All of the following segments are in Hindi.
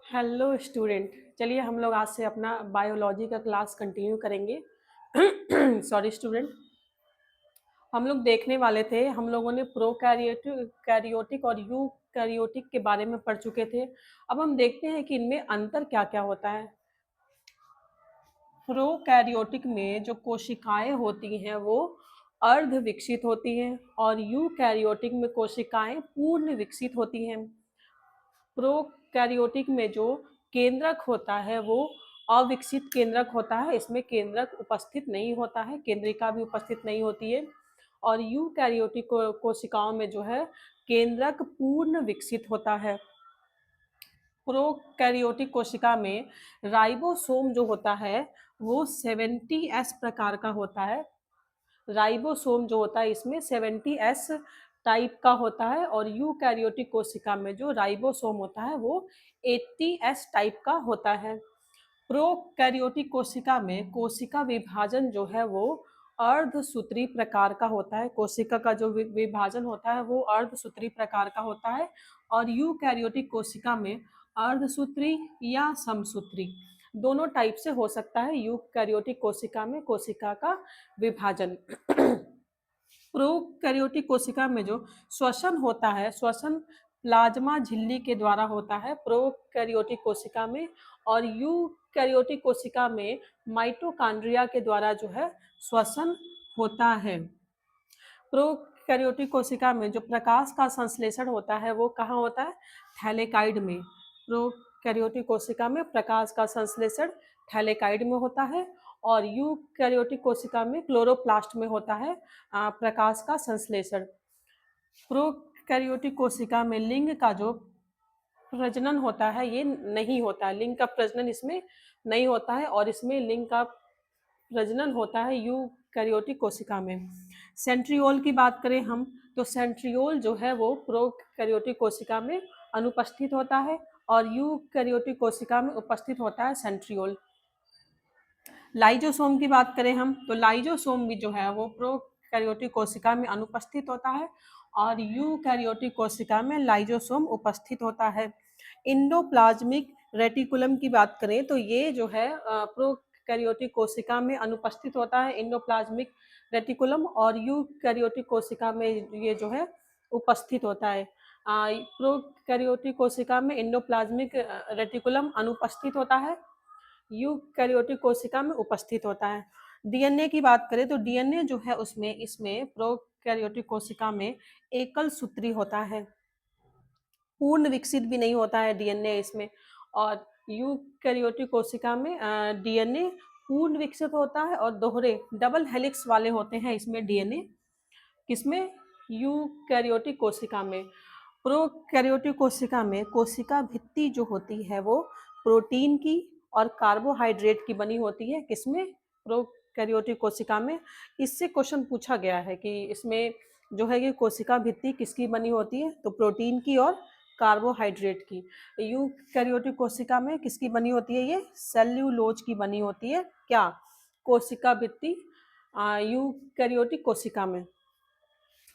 Hello student. चलिए हम लोग आज से अपना बायोलॉजी का क्लास कंटिन्यू करेंगे। Sorry student. हम लोग देखने वाले थे, हम लोगों ने प्रोकैरियोटिक कैरियोटिक और यूकैरियोटिक के बारे में पढ़ चुके थे। अब हम देखते हैं कि इनमें अंतर क्या क्या होता है। प्रोकैरियोटिक में जो कोशिकाएं होती हैं वो अर्ध विकसित होती हैं और यूकैरियोटिक में कोशिकाएं पूर्ण विकसित होती हैं। प्रोकैरियोटिक में जो केंद्रक होता है वो अविकसित केंद्रक होता है, इसमें केंद्रक उपस्थित नहीं होता है, केंद्रिका भी उपस्थित नहीं होती है। और यूकैरियोटिक कोशिकाओं में जो है केंद्रक पूर्ण विकसित होता है। प्रोकैरियोटिक कोशिका में राइबोसोम जो होता है वो 70S प्रकार का होता है। राइबोसोम जो होता है इसमें 70S टाइप का होता है और यूकैरियोटिक कोशिका में जो राइबोसोम होता है वो 80S टाइप का होता है। प्रोकैरियोटिक कोशिका में कोशिका विभाजन जो है वो अर्धसूत्री प्रकार का होता है। कोशिका का जो विभाजन होता है वो अर्धसूत्री प्रकार का होता है और यूकैरियोटिक कोशिका में अर्धसूत्री या समसूत्री दोनों टाइप से हो सकता है। यूकैरियोटिक कोशिका में कोशिका का विभाजन। प्रोकैरियोटिक कोशिका में जो श्वसन होता है, श्वसन प्लाज्मा झिल्ली के द्वारा होता है प्रोकैरियोटिक कोशिका में, और यूकैरियोटिक कोशिका में माइटोकॉन्ड्रिया के द्वारा जो है श्वसन होता है। प्रोकैरियोटिक कोशिका में जो प्रकाश का संश्लेषण होता है वो कहाँ होता है? थैलेकाइड में। प्रोकैरियोटिक कोशिका में प्रकाश का संश्लेषण थैलेकाइड में होता है और यूकैरियोटिक कोशिका में क्लोरोप्लास्ट में होता है प्रकाश का संश्लेषण। प्रोकैरियोटिक कोशिका में लिंग का जो प्रजनन होता है ये नहीं होता है, लिंग का प्रजनन इसमें नहीं होता है और इसमें लिंग का प्रजनन होता है यूकैरियोटिक कोशिका में। सेंट्रियोल की बात करें हम तो सेंट्रियोल जो है वो प्रोकैरियोटिक कोशिका में अनुपस्थित होता है और यूकैरियोटिक कोशिका में उपस्थित होता है सेंट्रियोल। लाइजोसोम की बात करें हम तो लाइजोसोम भी जो है वो प्रोकैरियोटिक कोशिका में अनुपस्थित होता है और यूकैरियोटिक कोशिका में लाइजोसोम उपस्थित होता है। इंडोप्लाज्मिक रेटिकुलम की बात करें तो ये जो है प्रोकैरियोटिक कोशिका में अनुपस्थित होता है इंडोप्लाज्मिक रेटिकुलम, और यूकैरियोटिक कोशिका में ये जो है उपस्थित होता है। प्रोकैरियोटिक कोशिका में इंडोप्लाज्मिक रेटिकुलम अनुपस्थित होता है, यूकैरियोटिक कोशिका में उपस्थित होता है। डीएनए की बात करें तो डीएनए जो है उसमें इसमें प्रोकैरियोटिक कोशिका में एकल सूत्री होता है, पूर्ण विकसित भी नहीं होता है डीएनए इसमें। और यूकैरियोटिक कोशिका में डीएनए पूर्ण विकसित होता है और दोहरे डबल हेलिक्स वाले होते हैं इसमें डीएनए। किसमें? यूकैरियोटिक कोशिका में। प्रोकैरियोटिक कोशिका में कोशिका भित्ति जो होती है वो प्रोटीन की और कार्बोहाइड्रेट की बनी होती है। किसमें? प्रोकैरियोटिक कोशिका में। इससे क्वेश्चन पूछा गया है कि इसमें जो है कि कोशिका भित्ति किसकी बनी होती है तो प्रोटीन की और कार्बोहाइड्रेट की। यूकैरियोटिक कोशिका में किसकी बनी होती है? ये सेल्यूलोज की बनी होती है। क्या? कोशिका भित्ति यूकैरियोटिक कोशिका में।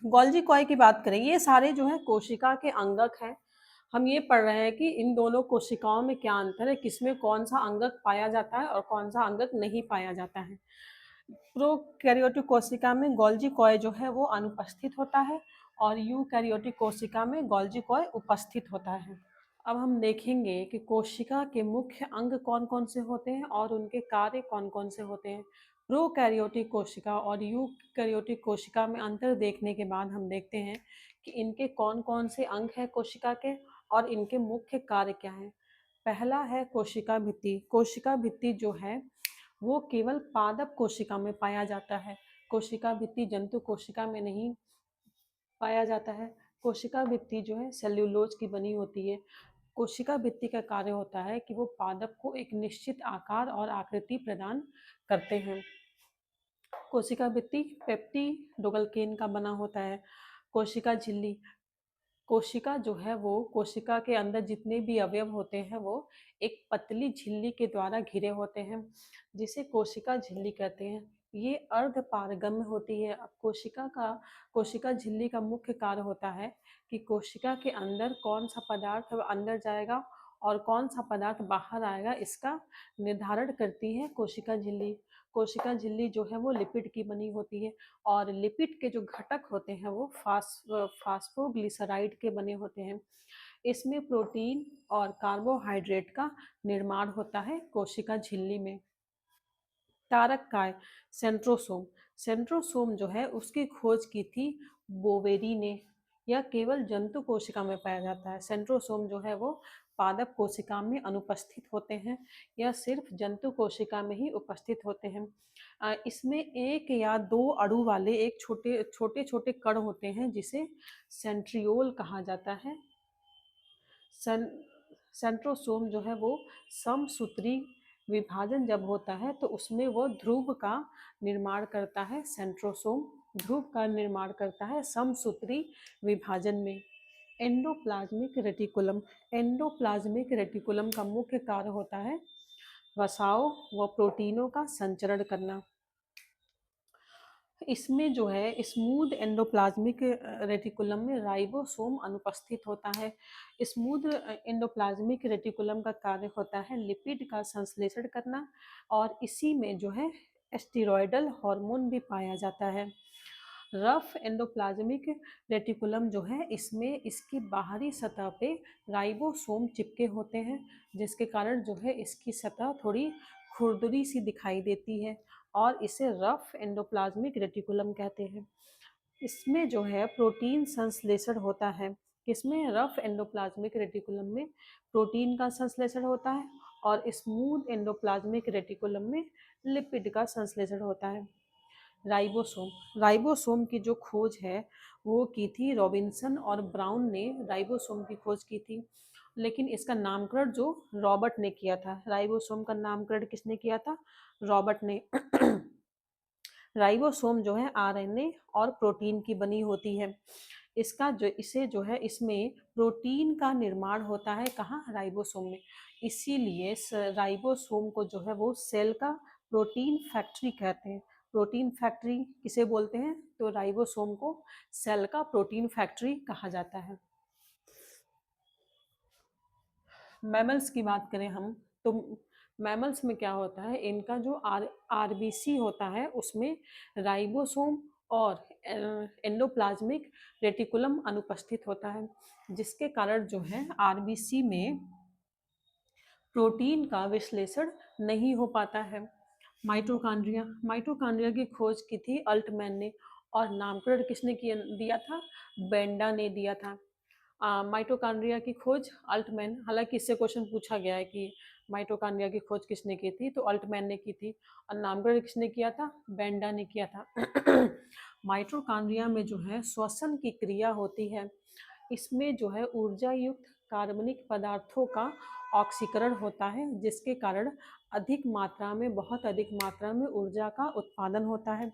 गोल्जी कॉय की बात करें, ये सारे जो है कोशिका के अंगक हैं। हम ये पढ़ रहे हैं कि इन दोनों कोशिकाओं में क्या अंतर है, किसमें कौन सा अंगक पाया जाता है और कौन सा अंगक नहीं पाया जाता है। प्रोकैरियोटिक कोशिका में गोल्जी कॉय जो है वो अनुपस्थित होता है और यूकैरियोटिक कोशिका में गोल्जी कॉय उपस्थित होता है। अब हम देखेंगे कि कोशिका के मुख्य अंग कौन कौन से होते हैं और उनके कार्य कौन कौन से होते हैं। प्रोकैरियोटिक कोशिका और यूकैरियोटिक कोशिका में अंतर देखने के बाद हम देखते हैं कि इनके कौन कौन से अंग हैं कोशिका के और इनके मुख्य कार्य क्या हैं। पहला है कोशिका भित्ति। कोशिका भित्ति जो है वो केवल पादप कोशिका में पाया जाता है। कोशिका भित्ति जंतु कोशिका में नहीं पाया जाता है। कोशिका भित्ति जो है सेल्यूलोज की बनी होती है। कोशिका भित्ति का कार्य होता है कि वो पादप को एक निश्चित आकार और आकृति प्रदान करते हैं। कोशिका भित्ति पेप्टिडोग्लकेन का बना होता है। कोशिका झिल्ली, कोशिका जो है वो कोशिका के अंदर जितने भी अवयव होते हैं वो एक पतली झिल्ली के द्वारा घिरे होते हैं जिसे कोशिका झिल्ली कहते हैं। ये अर्ध पारगम्य होती है। अब कोशिका झिल्ली का मुख्य कार्य होता है कि कोशिका के अंदर कौन सा पदार्थ अंदर जाएगा और कौन सा पदार्थ बाहर आएगा इसका निर्धारण करती है कोशिका झिल्ली। कोशिका झिल्ली जो है वो लिपिड की बनी होती है, और लिपिड के जो घटक होते हैं वो फास्फोग्लिसराइड के बने होते हैं। इसमें प्रोटीन और कार्बोहाइड्रेट का निर्माण होता है कोशिका झिल्ली में। तारक काय, सेंट्रोसोम। सेंट्रोसोम जो है उसकी खोज की थी बोवेरी ने। यह केवल जंतु कोशिका में पाया जाता है। सेंट्रोसोम जो है वो पादप कोशिका में अनुपस्थित होते हैं। यह सिर्फ जंतु कोशिका में ही उपस्थित होते हैं। इसमें एक या दो अणु वाले एक छोटे छोटे छोटे कण होते हैं जिसे सेंट्रियोल कहा जाता है। सें सेंट्रोसोम जो है वो समसूत्री विभाजन जब होता है तो उसमें वो ध्रुव का निर्माण करता है। सेंट्रोसोम ध्रुव का निर्माण करता है समसूत्री विभाजन में। Endoplasmic reticulum. एंडोप्लाज्मिक रेटिकुलम का मुख्य कार्य होता है वसाव व प्रोटीनों का संचरण करना। इसमें जो है स्मूथ एंडोप्लाज्मिक रेटिकुलम में राइबोसोम अनुपस्थित होता है। स्मूथ एंडोप्लाज्मिक रेटिकुलम का कार्य होता है लिपिड का संश्लेषण करना, और इसी में जो है स्टेरॉयडल हार्मोन भी पाया जाता है। रफ एंडोप्लाज्मिक रेटिकुलम जो है इसमें इसकी बाहरी सतह पे राइबोसोम चिपके होते हैं, जिसके कारण जो है इसकी सतह थोड़ी खुरदरी सी दिखाई देती है, और इसे रफ एंडोप्लाज्मिक रेटिकुलम कहते हैं। इसमें जो है प्रोटीन संश्लेषण होता है। किसमें? रफ एंडोप्लाज्मिक रेटिकुलम में प्रोटीन का संश्लेषण होता है, और स्मूथ एंडोप्लाज्मिक रेटिकुलम में लिपिड का संश्लेषण होता है। राइबोसोम। राइबोसोम की जो खोज है वो की थी रॉबिन्सन और ब्राउन ने राइबोसोम की खोज की थी, लेकिन इसका नामकरण जो रॉबर्ट ने किया था। राइबोसोम का नामकरण किसने किया था? रॉबर्ट ने। राइबोसोम जो है आरएनए और प्रोटीन की बनी होती है। इसका जो इसे जो है इसमें प्रोटीन का निर्माण होता है कहाँ? राइबोसोम में। इसीलिए राइबोसोम को जो है वो सेल का प्रोटीन फैक्ट्री कहते हैं। प्रोटीन फैक्ट्री किसे बोलते हैं? तो राइबोसोम को सेल का प्रोटीन फैक्ट्री कहा जाता है। मैमल्स की बात करें हम तो मैमल्स में क्या होता है, इनका जो आरबीसी होता है उसमें राइबोसोम और एंडोप्लाज्मिक रेटिकुलम अनुपस्थित होता है, जिसके कारण जो है आरबीसी में प्रोटीन का विश्लेषण नहीं हो पाता है। माइटोकॉन्ड्रिया। माइटोकॉन्ड्रिया की खोज की थी अल्टमैन ने, और नामकरण किसने किया दिया था? बेंडा ने दिया था। माइटोकॉन्ड्रिया की खोज अल्टमैन। हालांकि इससे क्वेश्चन पूछा गया है कि माइटोकॉन्ड्रिया की खोज किसने की थी, तो अल्टमैन ने की थी, और नामकरण किसने किया था? बेंडा ने किया था। माइटोकॉन्ड्रिया में जो है श्वसन की क्रिया होती है। इसमें जो है ऊर्जा युक्त कार्बनिक पदार्थों का ऑक्सीकरण होता है, जिसके कारण अधिक मात्रा में बहुत अधिक मात्रा में ऊर्जा का उत्पादन होता है,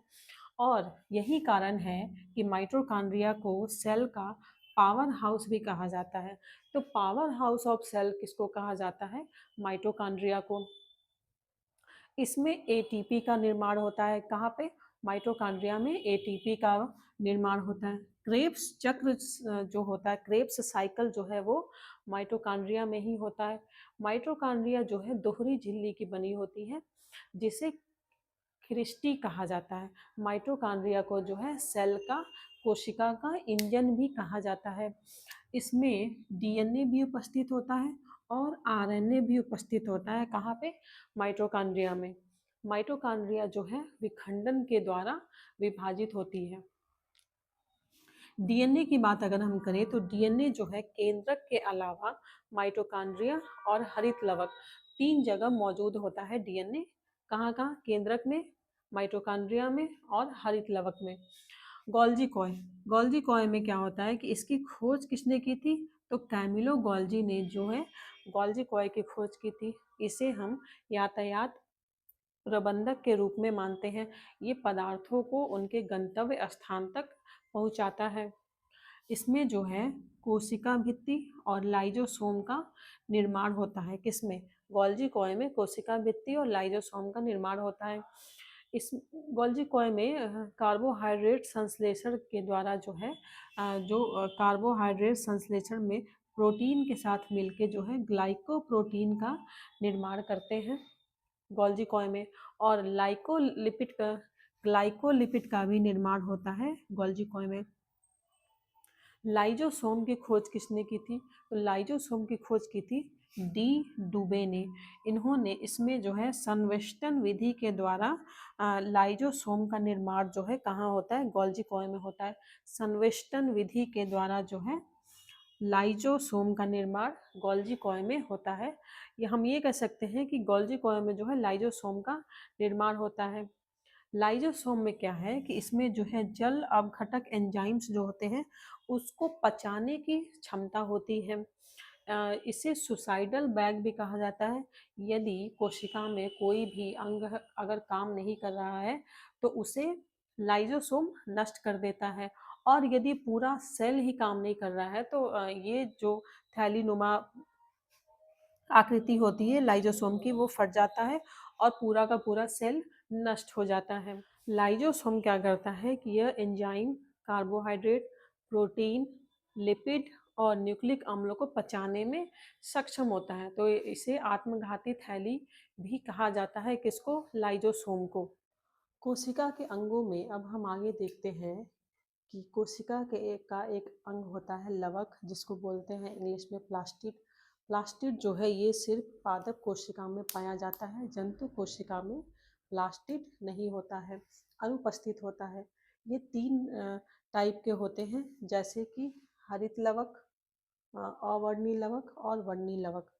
और यही कारण है कि माइटोकॉन्ड्रिया को सेल का पावर हाउस भी कहा जाता है। तो पावर हाउस ऑफ सेल किसको कहा जाता है? माइटोकॉन्ड्रिया को। इसमें एटीपी का निर्माण होता है। कहाँ पे? माइटोकॉन्ड्रिया में एटीपी का निर्माण होता है। क्रेब्स चक्र जो होता है, क्रेब्स साइकिल जो है वो माइटोकॉन्ड्रिया में ही होता है। माइटोकॉन्ड्रिया जो है दोहरी झिल्ली की बनी होती है, जिसे क्रिस्टी कहा जाता है। माइटोकॉन्ड्रिया को जो है सेल का कोशिका का इंजन भी कहा जाता है। इसमें डीएनए भी उपस्थित होता है और आरएनए भी उपस्थित होता है। कहाँ पे? माइटोकॉन्ड्रिया में। माइटोकॉन्ड्रिया जो है विखंडन के द्वारा विभाजित होती है। डीएनए की बात अगर हम करें तो डीएनए जो है केंद्रक के अलावा माइटोकॉन्ड्रिया और हरित लवक तीन जगह मौजूद होता है डीएनए। कहाँ कहाँ? केंद्रक में, माइटोकॉन्ड्रिया में और हरित लवक में। Golgi coy. गोल्जी कॉय में क्या होता है कि इसकी खोज किसने की थी? तो कैमिलो गोल्जी ने जो है गोल्जी कॉय की खोज की थी। इसे हम यातायात प्रबंधक के रूप में मानते हैं। ये पदार्थों को उनके गंतव्य स्थान तक पहुंचाता है। इसमें जो है कोशिका भित्ति और लाइजोसोम का निर्माण होता है। किसमें? गोल्जी कॉय में कोशिका भित्ति और लाइजोसोम का निर्माण होता है। इस गोल्जी कॉय में कार्बोहाइड्रेट संश्लेषण के द्वारा जो है कार्बोहाइड्रेट संश्लेषण में प्रोटीन के साथ मिलके जो है ग्लाइकोप्रोटीन का निर्माण करते हैं गोल्जी कॉय में, और ग्लाइकोलिपिड का भी निर्माण होता है गोल्जी कॉय में। लाइजोसोम की खोज किसने की थी? तो लाइजोसोम की खोज की थी डी डुबे ने। इन्होंने इसमें जो है संवेष्टन विधि के द्वारा लाइजोसोम का निर्माण जो है कहाँ होता है? गोल्जी कॉय में होता है। संवेष्टन विधि के द्वारा जो है लाइजोसोम का निर्माण गोल्जी कॉय में होता है। ये हम ये कह सकते हैं कि गोल्जी कॉय में जो है लाइजोसोम का निर्माण होता है। लाइजोसोम में क्या है कि इसमें जो है जल अपघटक एंजाइम्स जो होते हैं उसको पचाने की क्षमता होती है। इसे सुसाइडल बैग भी कहा जाता है। यदि कोशिका में कोई भी अंग अगर काम नहीं कर रहा है तो उसे लाइजोसोम नष्ट कर देता है, और यदि पूरा सेल ही काम नहीं कर रहा है तो ये जो थैलीनुमा आकृति होती है लाइजोसोम की वो फट जाता है और पूरा का पूरा सेल नष्ट हो जाता है। लाइजोसोम क्या करता है कि यह एंजाइम कार्बोहाइड्रेट, प्रोटीन, लिपिड और न्यूक्लिक अम्लों को पचाने में सक्षम होता है। तो इसे आत्मघाती थैली भी कहा जाता है, किसको? लाइजोसोम को। कोशिका के अंगों में अब हम आगे देखते हैं कि कोशिका के एक अंग होता है लवक, जिसको बोलते हैं इंग्लिश में प्लास्टिड। प्लास्टिड जो है ये सिर्फ पादप कोशिका में पाया जाता है, जंतु कोशिका में प्लास्टिड नहीं होता है, अनुपस्थित होता है। ये 3 टाइप के होते हैं, जैसे कि हरित लवक, अवर्णी लवक और वर्णी लवक।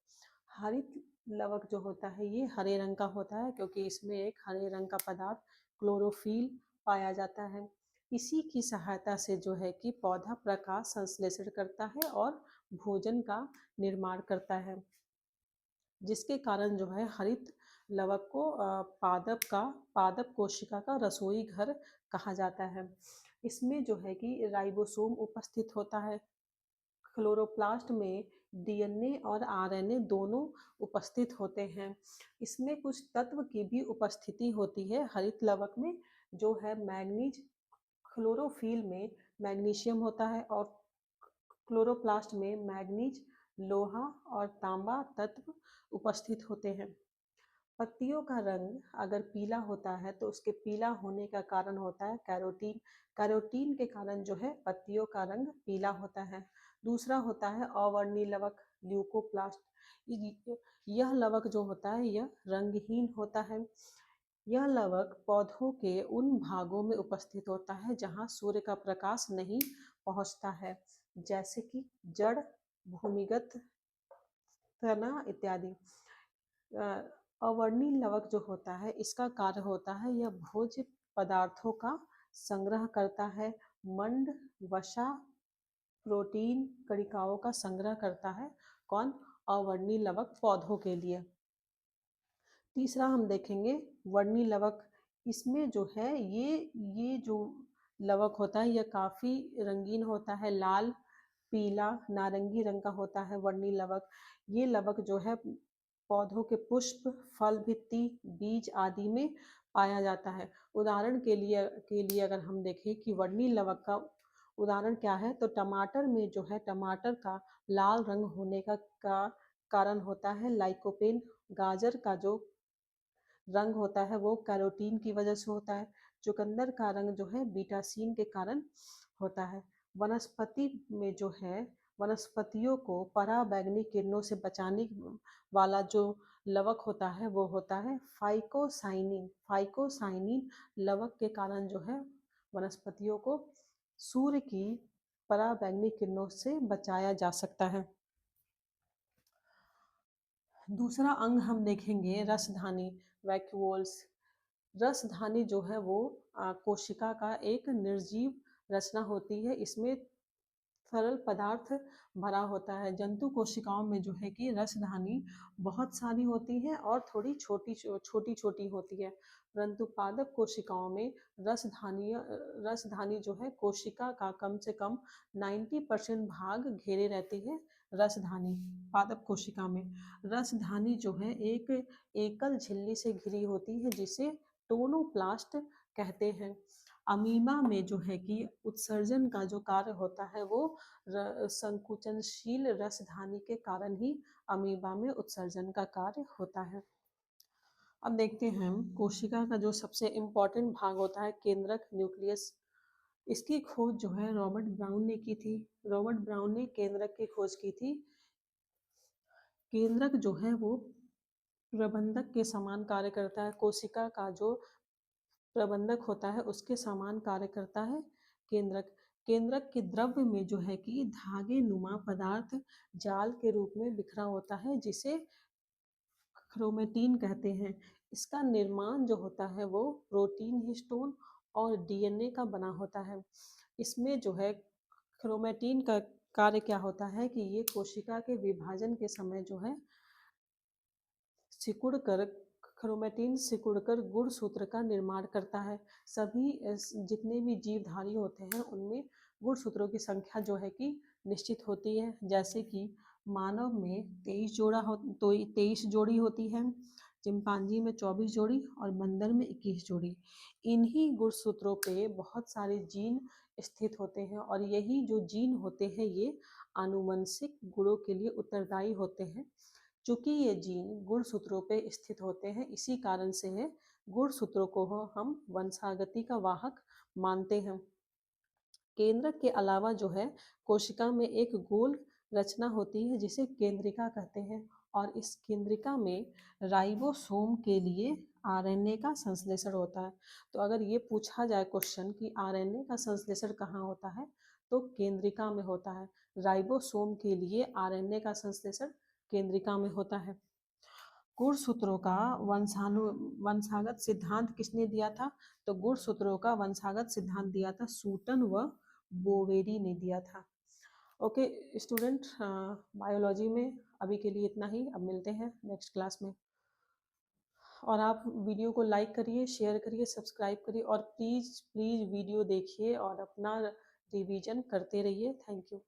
हरित लवक जो होता है ये हरे रंग का होता है, क्योंकि इसमें एक हरे रंग का पदार्थ क्लोरोफिल पाया जाता है। इसी की सहायता से जो है कि पौधा प्रकाश संश्लेषण करता है और भोजन का निर्माण करता है, जिसके कारण जो है हरित लवक को पादप कोशिका का रसोई घर कहा जाता है। इसमें जो है कि राइबोसोम उपस्थित होता है। क्लोरोप्लास्ट में डीएनए और आरएनए दोनों उपस्थित होते हैं। इसमें कुछ तत्व की भी उपस्थिति होती है हरित लवक में, जो है मैग्नीज। क्लोरोफिल में मैग्नीशियम होता है और क्लोरोप्लास्ट में मैग्नीज, लोहा और तांबा तत्व उपस्थित होते हैं। पत्तियों का रंग अगर पीला होता है तो उसके पीला होने का कारण होता है कैरोटीन। कैरोटीन के कारण जो है पत्तियों का रंग पीला होता है। दूसरा होता है अवर्णी लवक, ल्यूकोप्लास्ट। यह लवक जो होता है यह रंगहीन होता है। यह लवक पौधों के उन भागों में उपस्थित होता है जहां सूर्य का प्रकाश नहीं पहुंचता है, जैसे कि जड़, भूमिगत तना इत्यादि। अवर्णी लवक जो होता है इसका कार्य होता है यह भोज्य पदार्थों का संग्रह करता है। मंड, वसा, प्रोटीन कणिकाओं का संग्रह करता है। कौन? अवर्णी लवक पौधों के लिए। तीसरा हम देखेंगे वर्णी लवक। इसमें जो है ये जो लवक होता है यह काफी रंगीन होता है, लाल, पीला, नारंगी रंग का होता है वर्णी लवक। ये लवक जो है पौधों के पुष्प, फल, भित्ति, बीज आदि में पाया जाता है। उदाहरण के लिए अगर हम देखें कि वर्णी लवक का उदाहरण क्या है, तो टमाटर में जो है टमाटर का लाल रंग होने का कारण होता है लाइकोपेन। गाजर का जो रंग होता है वो कैरोटीन की वजह से होता है। चुकंदर का रंग जो है बीटासीन के कारण होता है। वनस्पति में जो है वनस्पतियों को पराबैंगनी किरणों से बचाने वाला जो लवक होता है वो होता है फाइकोसाइनिन। फाइकोसाइनिन लवक के कारण जो है वनस्पतियों को सूर्य की पराबैंगनी किरणों से बचाया जा सकता है। दूसरा अंग हम देखेंगे रसधानी, वैक्यूोल्स। रसधानी जो है वो कोशिका का एक निर्जीव रचना होती है। इसमें तरल पदार्थ भरा होता है। जंतु कोशिकाओं में जो है कि रसधानी बहुत सारी होती है और थोड़ी छोटी छोटी छोटी होती है, परंतु पादप कोशिकाओं में रसधानी जो है कोशिका का कम से कम 90% भाग घेरे रहती है। रसधानी पादप कोशिका में रसधानी जो है एक एकल झिल्ली से घिरी होती है, जिसे टोनोप्लास्ट कहते हैं। अमीबा में जो है कि उत्सर्जन का जो कार्य होता है वो संकुचनशील रसधानी के कारण ही अमीबा में उत्सर्जन का कार्य होता है। अब देखते हैं हम कोशिका का जो सबसे इम्पोर्टेंट भाग होता है केंद्रक न्यूक्लियस। इसकी खोज जो है रॉबर्ट ब्राउन ने की थी। रॉबर्ट ब्राउन ने केंद्रक की खोज की थी। केंद्रक जो है वो प्रबंधक के समान कार्य करता है। कोशिका का जो प्रबंधक होता है उसके समान कार्य करता है केंद्रक। केंद्रक के द्रव्य में जो है कि धागे नुमा पदार्थ जाल के रूप में बिखरा होता है जिसे क्रोमेटिन कहते हैं। इसका निर्माण जो होता है वो प्रोटीन हिस्टोन और डीएनए का बना होता है। इसमें जो है क्रोमेटिन का कार्य क्या होता है कि ये कोशिका के विभाजन के समय जो है सिकुड़ कर क्रोमेटिन सिकुड़ कर गुणसूत्र का निर्माण करता है। सभी जितने भी जीवधारी होते हैं उनमें गुणसूत्रों की संख्या जो है कि निश्चित होती है। जैसे कि मानव में 23 जोड़ी होती है, चिंपांजी में 24 जोड़ी और बंदर में 21 जोड़ी। इन्हीं गुणसूत्रों पे बहुत सारे जीन स्थित होते हैं और यही जो जीन होते हैं ये आनुवंशिक गुणों के लिए उत्तरदायी होते हैं। चूंकि ये जीन गुणसूत्रों पे स्थित होते हैं इसी कारण से है गुणसूत्रों को हम वंशागति का वाहक मानते हैं। केंद्रक के अलावा जो है कोशिका में एक गोल रचना होती है जिसे केंद्रिका कहते हैं और इस केंद्रिका में राइबोसोम के लिए आरएनए का संश्लेषण होता है। तो अगर ये पूछा जाए क्वेश्चन कि आरएनए का संश्लेषण कहाँ होता है तो केंद्रिका में होता है। राइबोसोम के लिए आरएनए का संश्लेषण केंद्रिका में होता है। गुणसूत्रों का वंशागत सिद्धांत किसने दिया था? तो गुणसूत्रों का वंशागत सिद्धांत दिया था सूटन व बोवेरी ने दिया था। ओके स्टूडेंट, बायोलॉजी में अभी के लिए इतना ही। अब मिलते हैं नेक्स्ट क्लास में। और आप वीडियो को लाइक करिए, शेयर करिए, सब्सक्राइब करिए और प्लीज़ प्लीज़ वीडियो देखिए और अपना रिवीजन करते रहिए। Thank you.